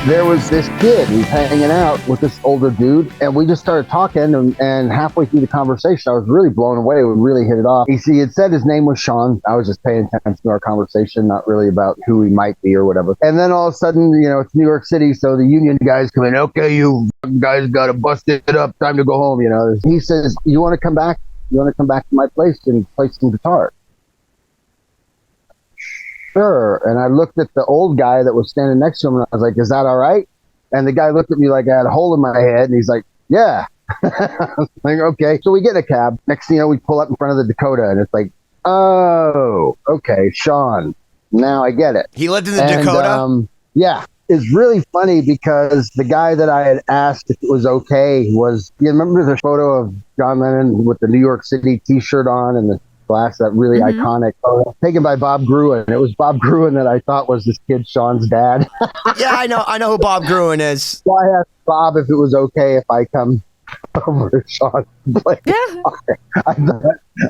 there was this kid who's hanging out with this older dude, and we just started talking, and halfway through the conversation, I was really blown away. We really hit it off. He had said his name was Sean. I was just paying attention to our conversation, not really about who he might be or whatever. And then all of a sudden, it's New York City, so the union guys come in. Okay, you guys got to bust it up. Time to go home, He says, you want to come back? You want to come back to my place and play some guitar? Sure. And I looked at the old guy that was standing next to him, and I was like, is that all right? And the guy looked at me like I had a hole in my head, and he's like, yeah. I was like, okay. So we get in a cab. Next thing you know, we pull up in front of the Dakota, and it's like, oh, okay, Sean. Now I get it. He lived in the Dakota? Yeah. It's really funny because the guy that I had asked if it was okay was, you remember the photo of John Lennon with the New York City t-shirt on and the glass, that really iconic photo taken by Bob Gruen. It was Bob Gruen that I thought was this kid Sean's dad. Yeah, I know who Bob Gruen is. So I asked Bob if it was okay if I come over to Sean's place. Yeah.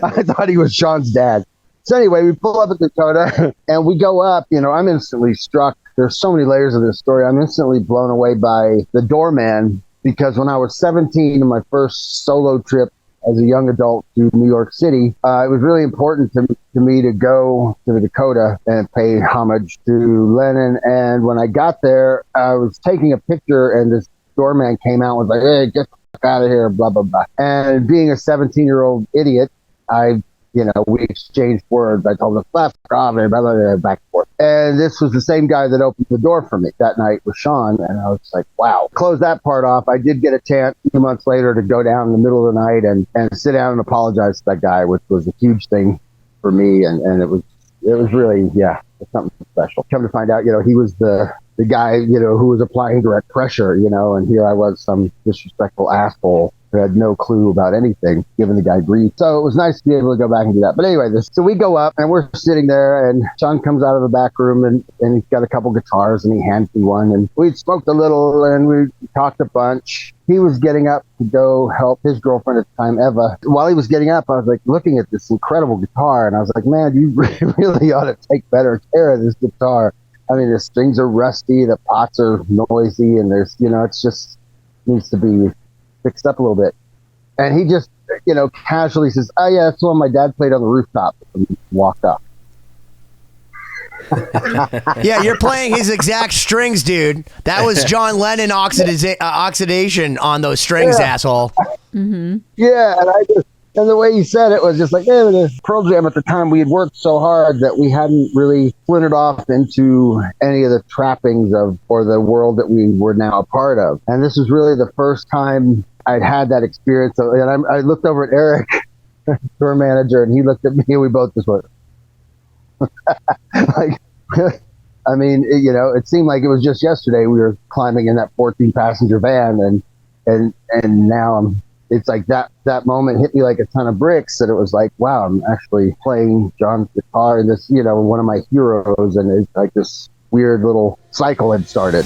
I thought he was Sean's dad. So anyway, we pull up at the Dakota and we go up. I'm instantly struck. There's so many layers of this story. I'm instantly blown away by the doorman, because when I was 17 in my first solo trip as a young adult to New York City, it was really important to me to go to the Dakota and pay homage to Lennon. And when I got there, I was taking a picture, and this doorman came out and was like, hey, get the fuck out of here, blah, blah, blah. And being a 17-year-old idiot, we exchanged words. I told him, blah, blah, blah, blah, blah, back and forth. And this was the same guy that opened the door for me that night with Sean. And I was like, wow. Close that part off. I did get a chance a few months later to go down in the middle of the night and sit down and apologize to that guy, which was a huge thing for me. And it was really, it's something special. Come to find out, he was the guy, who was applying direct pressure, and here I was, some disrespectful asshole who had no clue about anything, giving the guy grief. So it was nice to be able to go back and do that. But anyway, so we go up and we're sitting there, and Sean comes out of the back room and he's got a couple guitars, and he hands me one, and we smoked a little and we talked a bunch. He was getting up to go help his girlfriend at the time, Eva. While he was getting up, I was like looking at this incredible guitar, and I was like, man, you really ought to take better care of this guitar. I mean, the strings are rusty, the pots are noisy, and there's, it's just needs to be fixed up a little bit. And he just, casually says, oh yeah, that's the one my dad played on the rooftop, and walked up. Yeah, you're playing his exact strings, dude. That was John Lennon oxidation on those strings, asshole. Mm-hmm. Yeah, and the way he said it was just like, hey, the Pearl Jam at the time, we had worked so hard that we hadn't really splintered off into any of the trappings or the world that we were now a part of. And this was really the first time I'd had that experience. And I looked over at Eric, tour manager, and he looked at me, and we both just went, like, I mean, it seemed like it was just yesterday we were climbing in that 14-passenger van, and now it's like that moment hit me like a ton of bricks, that it was like, wow, I'm actually playing John's guitar, and this, one of my heroes, and it's like this weird little cycle had started.